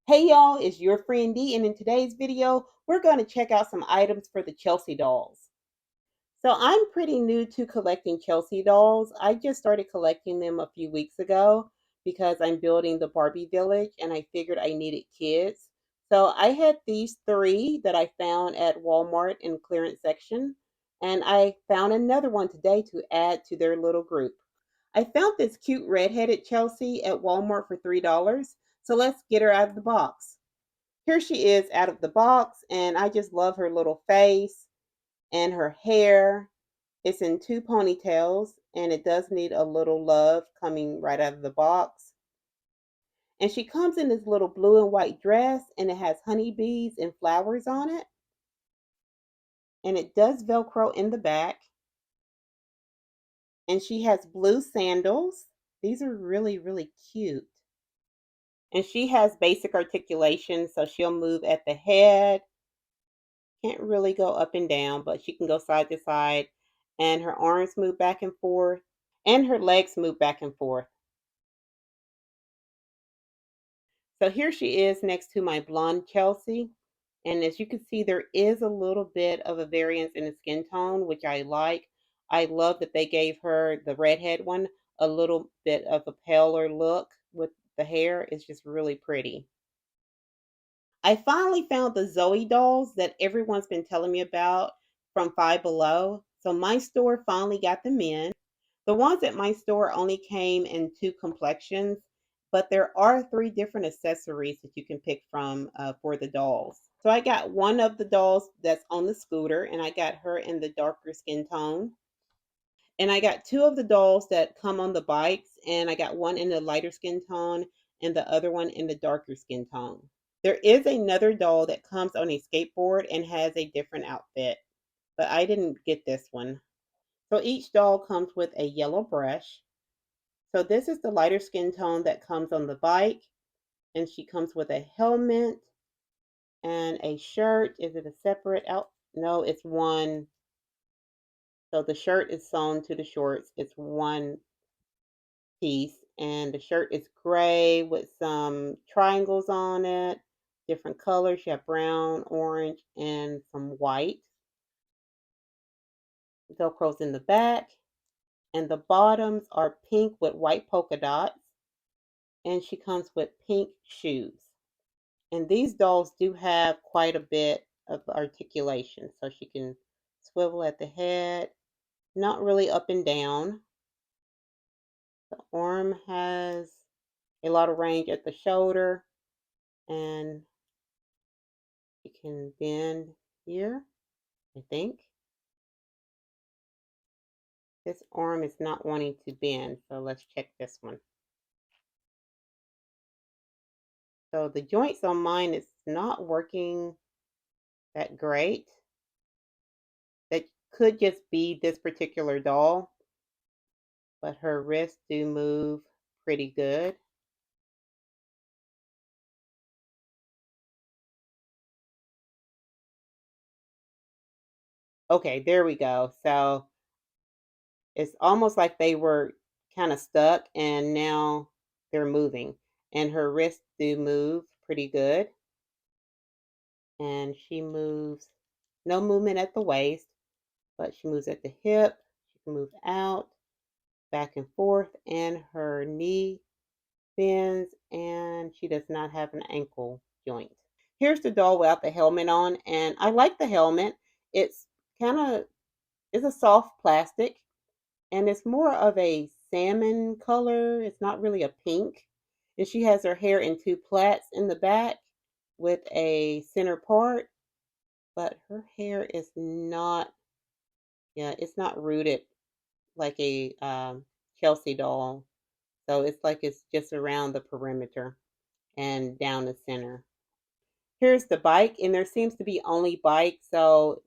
Hey y'all, it's your friend D, and in today's video, we're going to check out some items for the Chelsea dolls. So I'm pretty new to collecting Chelsea dolls. I just started collecting them a few weeks ago because I'm building the Barbie village and I figured I needed kids. So I had these three that I found at Walmart in clearance section, and I found another one today to add to their little group. I found this cute redheaded Chelsea at Walmart for $3. So let's get her out of the box. Here she is out of the box, and I just love her little face and her hair. It's in two ponytails, and it does need a little love coming right out of the box. And she comes in this little blue and white dress, and it has honeybees and flowers on it. And it does Velcro in the back. And she has blue sandals. These are really, really cute. And she has basic articulation, so she'll move at the head. Can't really go up and down, but she can go side to side. And her arms move back and forth, and her legs move back and forth. So here she is next to my blonde Chelsea. And as you can see, there is a little bit of a variance in the skin tone, which I like. I love that they gave her, the redhead one, a little bit of a paler look with the hair. It's just really pretty. I finally found the Zoe dolls that everyone's been telling me about from Five Below. So my store finally got them in. The ones at my store only came in two complexions, but there are three different accessories that you can pick from for the dolls. So I got one of the dolls that's on the scooter, and I got her in the darker skin tone. And I got two of the dolls that come on the bikes, and I got one in the lighter skin tone and the other one in the darker skin tone. There is another doll that comes on a skateboard and has a different outfit, but I didn't get this one. So each doll comes with a yellow brush. So this is the lighter skin tone that comes on the bike, and she comes with a helmet and a shirt. Is it a separate out? No, it's one. So the shirt is sewn to the shorts. It's one piece, and the shirt is gray with some triangles on it, different colors. You have brown, orange, and some white. Velcro's in the back, and the bottoms are pink with white polka dots, and she comes with pink shoes. And these dolls do have quite a bit of articulation, so she can swivel at the head, not really up and down. The arm has a lot of range at the shoulder, and you can bend here, I think. This arm is not wanting to bend, so let's check this one. So the joints on mine is not working that great. That could just be this particular doll, but her wrists do move pretty good. Okay, there we go. So it's almost like they were kind of stuck and now they're moving. And her wrists do move pretty good. And she moves, no movement at the waist, but she moves at the hip. She can move out, back and forth, and her knee bends, and she does not have an ankle joint. Here's the doll without the helmet on, and I like the helmet. It's kind of, it's a soft plastic, and it's more of a salmon color. It's not really a pink. And she has her hair in two plaits in the back with a center part, but her hair is not, yeah, it's not rooted like a Chelsea doll. So it's like it's just around the perimeter and down the center. Here's the bike, and there seems to be only bike, so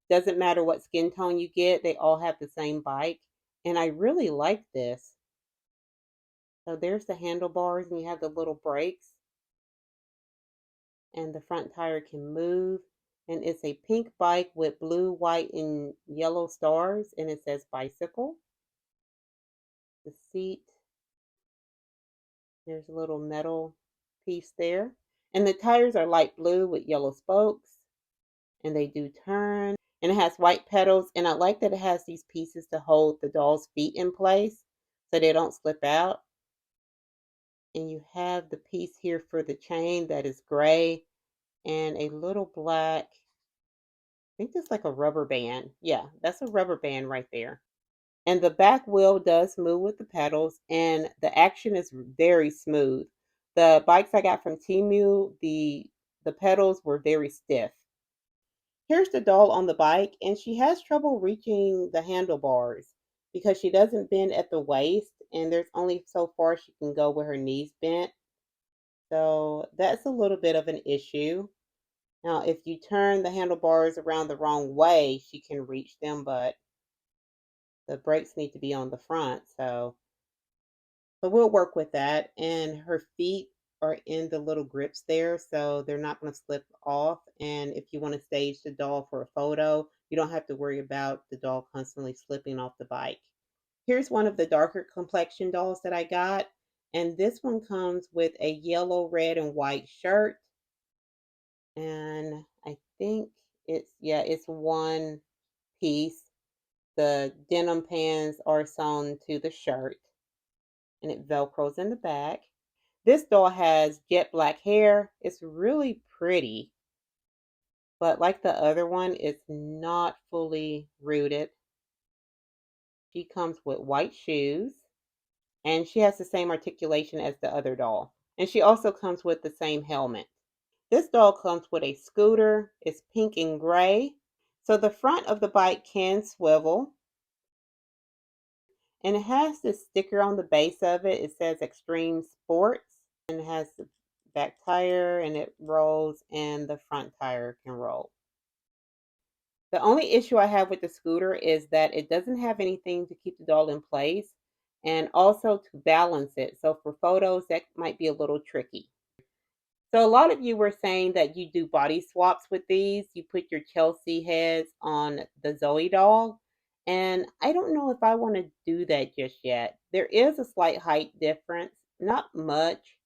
doesn't matter what skin tone you get, they all have the same bike. And I really like this. So there's the handlebars, and you have the little brakes, and the front tire can move. And it's a pink bike with blue, white, and yellow stars, and it says bicycle. The seat, there's a little metal piece there. And the tires are light blue with yellow spokes, and they do turn. And it has white pedals, and I like that it has these pieces to hold the doll's feet in place so they don't slip out. And you have the piece here for the chain that is gray and a little black. I think that's like a rubber band. Yeah, that's a rubber band right there. And the back wheel does move with the pedals, and the action is very smooth. The bikes I got from Temu, the pedals were very stiff. Here's the doll on the bike, and she has trouble reaching the handlebars because she doesn't bend at the waist, and there's only so far she can go with her knees bent. So that's a little bit of an issue. Now, if you turn the handlebars around the wrong way, she can reach them, but the brakes need to be on the front. So we'll work with that. And her feet are in the little grips there, so they're not going to slip off. And if you want to stage the doll for a photo, you don't have to worry about the doll constantly slipping off the bike. Here's one of the darker complexion dolls that I got. And this one comes with a yellow, red, and white shirt. And I think it's one piece. The denim pants are sewn to the shirt, and it velcros in the back. This doll has jet black hair. It's really pretty, but like the other one, it's not fully rooted. She comes with white shoes, and she has the same articulation as the other doll. And she also comes with the same helmet. This doll comes with a scooter. It's pink and gray. So the front of the bike can swivel, and it has this sticker on the base of it. It says Extreme Sports, and it has the back tire, and it rolls, and the front tire can roll. The only issue I have with the scooter is that it doesn't have anything to keep the doll in place and also to balance it. So for photos, that might be a little tricky. So a lot of you were saying that you do body swaps with these. You put your Chelsea heads on the Zoe doll. And I don't know if I want to do that just yet. There is a slight height difference, not much,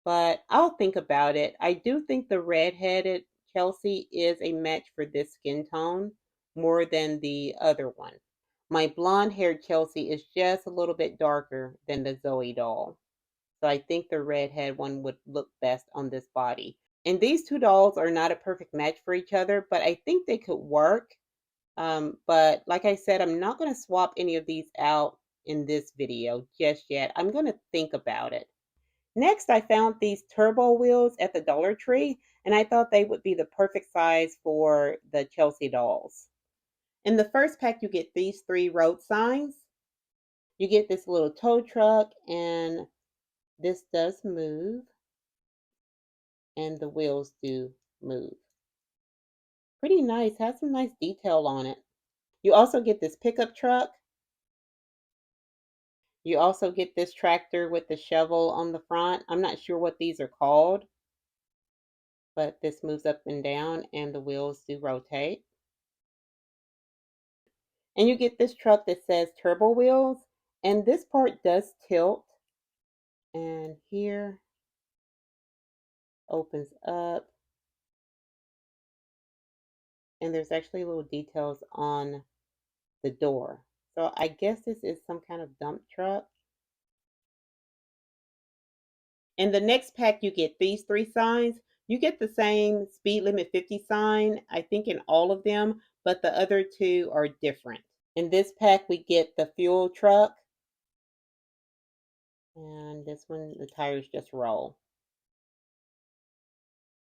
but I'll think about it. I do think the red-headed Chelsea is a match for this skin tone more than the other one. My blonde-haired Chelsea is just a little bit darker than the Zoe doll. So I think the redhead one would look best on this body. And these two dolls are not a perfect match for each other, but I think they could work. But like I said, I'm not going to swap any of these out in this video just yet. I'm going to think about it. Next, I found these turbo wheels at the Dollar Tree, and I thought they would be the perfect size for the Chelsea dolls. In the first pack, you get these 3 road signs. You get this little tow truck, and this does move, and the wheels do move. Pretty nice, has some nice detail on it. You also get this pickup truck. You also get this tractor with the shovel on the front. I'm not sure what these are called, but this moves up and down and the wheels do rotate. And you get this truck that says turbo wheels, and this part does tilt. And here opens up, and there's actually little details on the door. So I guess this is some kind of dump truck. In the next pack, you get these 3 signs. You get the same speed limit 50 sign, I think, in all of them, but the other 2 are different. In this pack, we get the fuel truck, and this one, the tires just roll.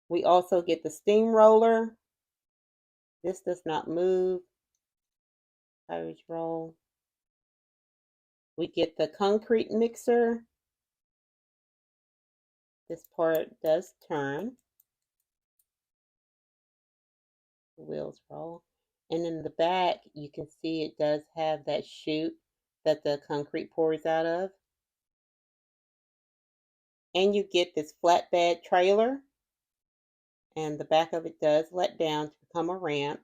We also get the steamroller. This does not move, tires roll. We get the concrete mixer. This part does turn. The wheels roll. And in the back, you can see it does have that chute that the concrete pours out of. And you get this flatbed trailer, and the back of it does let down to become a ramp.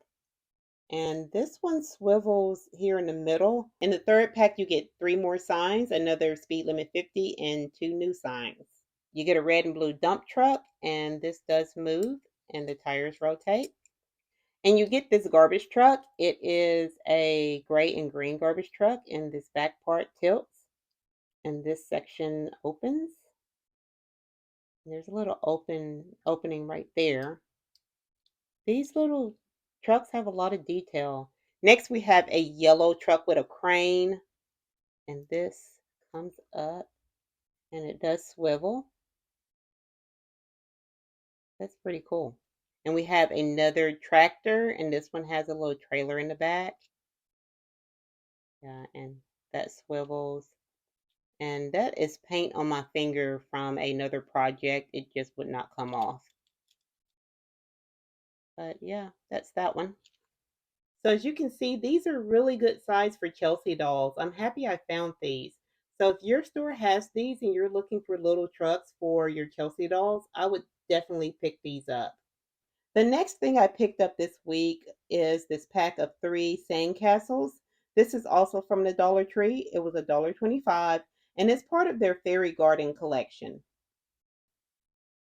And this one swivels here in the middle. In the third pack, you get 3 more signs, another speed limit 50, and 2 new signs. You get a red and blue dump truck, and this does move, and the tires rotate. And you get this garbage truck. It is a gray and green garbage truck, and this back part tilts, and this section opens. And there's a little opening right there. These little trucks have a lot of detail. Next, we have a yellow truck with a crane, and this comes up and it does swivel. That's pretty cool. And we have another tractor, and this one has a little trailer in the back. Yeah, and that swivels. And that is paint on my finger from another project. It just would not come off. But yeah, that's that one. So as you can see, these are really good size for Chelsea dolls. I'm happy I found these. So if your store has these and you're looking for little trucks for your Chelsea dolls, I would definitely pick these up. The next thing I picked up this week is this pack of 3 sandcastles. This is also from the Dollar Tree. It was $1.25 and it's part of their fairy garden collection.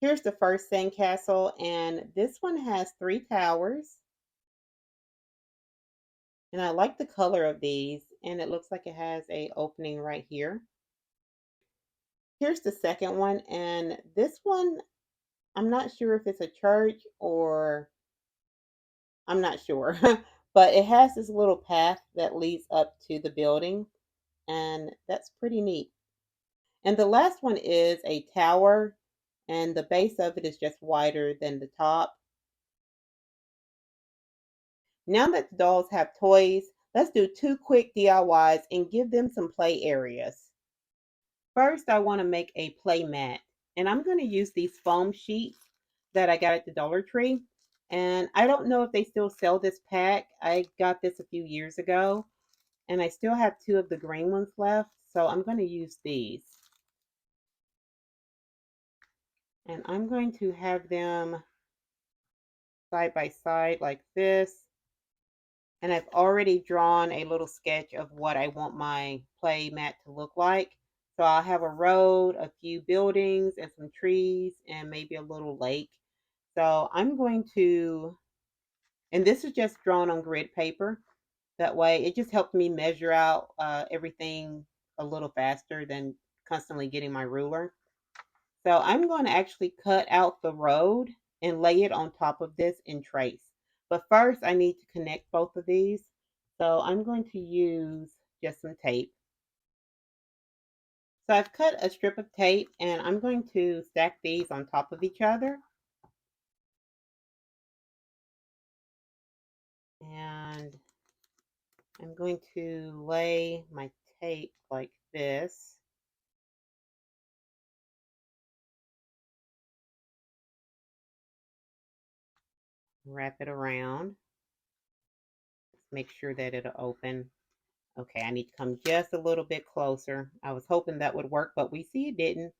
Here's the first sandcastle, and this one has 3 towers. And I like the color of these, and it looks like it has a opening right here. Here's the second one, and this one, I'm not sure if it's a church or I'm not sure, but it has this little path that leads up to the building, and that's pretty neat. And the last one is a tower, and the base of it is just wider than the top. Now that the dolls have toys, let's do 2 quick DIYs and give them some play areas. First, I want to make a play mat, and I'm going to use these foam sheets that I got at the Dollar Tree. And I don't know if they still sell this pack. I got this a few years ago, and I still have 2 of the green ones left, so I'm going to use these. And I'm going to have them side by side like this. And I've already drawn a little sketch of what I want my play mat to look like. So I'll have a road, a few buildings, and some trees, and maybe a little lake. So I'm going to, and this is just drawn on grid paper. That way, it just helps me measure out everything a little faster than constantly getting my ruler. So I'm going to actually cut out the road and lay it on top of this and trace. But first I need to connect both of these. So I'm going to use just some tape. So I've cut a strip of tape and I'm going to stack these on top of each other. And I'm going to lay my tape like this. Wrap it around. Make sure that it'll open. Okay, I need to come just a little bit closer. I was hoping that would work, but we see it didn't.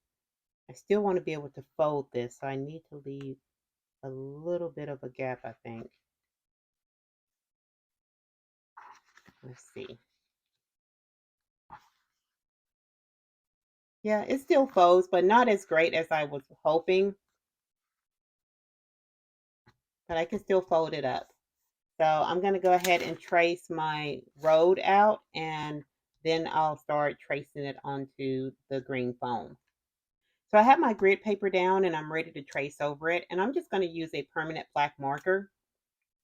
I still want to be able to fold this, so I need to leave a little bit of a gap, I think. Let's see. Yeah, it still folds, but not as great as I was hoping. But I can still fold it up. So I'm going to go ahead and trace my road out, and then I'll start tracing it onto the green foam. So I have my grid paper down and I'm ready to trace over it. And I'm just going to use a permanent black marker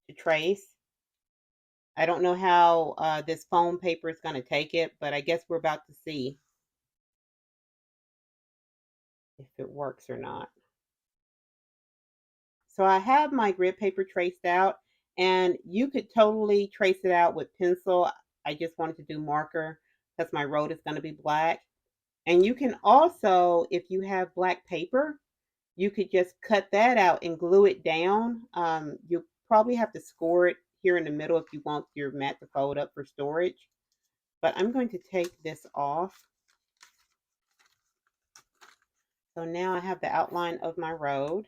to trace. I don't know how this foam paper is going to take it, but I guess we're about to see if it works or not. So I have my grid paper traced out, and you could totally trace it out with pencil. I just wanted to do marker because my road is going to be black. And you can also, if you have black paper, you could just cut that out and glue it down. You'll probably have to score it here in the middle if you want your mat to fold up for storage. But I'm going to take this off. So now I have the outline of my road.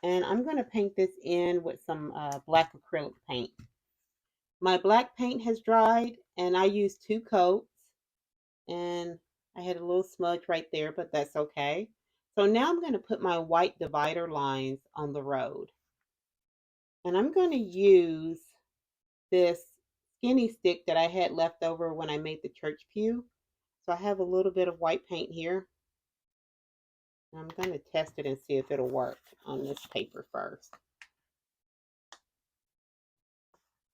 And I'm going to paint this in with some black acrylic paint. My black paint has dried and I used 2 coats. And I had a little smudge right there, but that's okay. So now I'm going to put my white divider lines on the road. And I'm going to use this skinny stick that I had left over when I made the church pew. So I have a little bit of white paint here. I'm going to test it and see if it'll work on this paper first.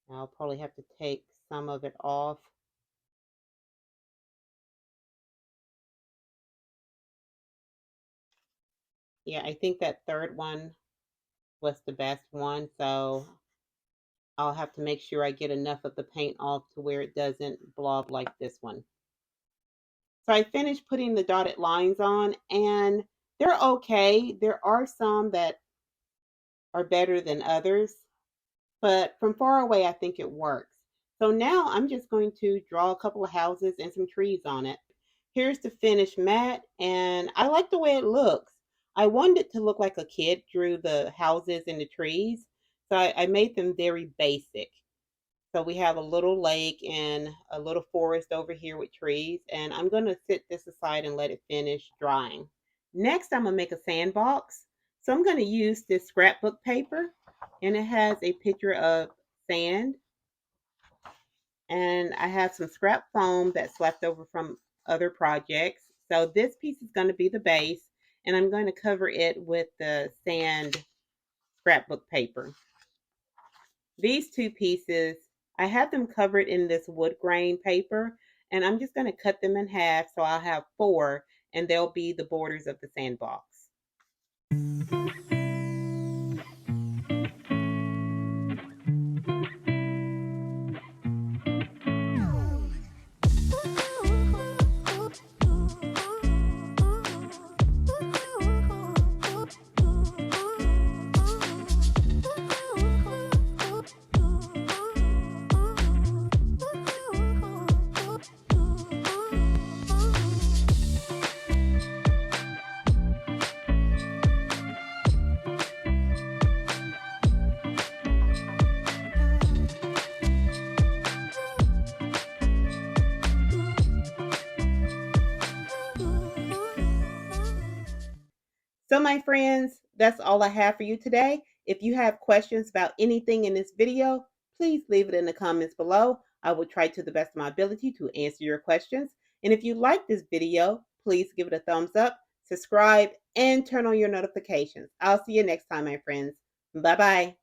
I'll probably have to take some of it off. Yeah, I think that third one was the best one. So I'll have to make sure I get enough of the paint off to where it doesn't blob like this one. So I finished putting the dotted lines on and they're okay. There are some that are better than others, but from far away, I think it works. So now I'm just going to draw a couple of houses and some trees on it. Here's the finished mat, and I like the way it looks. I wanted it to look like a kid drew the houses and the trees, so I made them very basic. So we have a little lake and a little forest over here with trees, and I'm going to sit this aside and let it finish drying. Next, I'm going to make a sandbox. So I'm going to use this scrapbook paper, and it has a picture of sand, and I have some scrap foam that's left over from other projects. So this piece is going to be the base, and I'm going to cover it with the sand scrapbook paper. These two pieces, I have them covered in this wood grain paper, and I'm just going to cut them in half so I'll have four, and they'll be the borders of the sandbox. So, my friends, that's all I have for you today. If you have questions about anything in this video, please leave it in the comments below. I will try to the best of my ability to answer your questions. And if you like this video, please give it a thumbs up, subscribe, and turn on your notifications. I'll see you next time, my friends. Bye bye.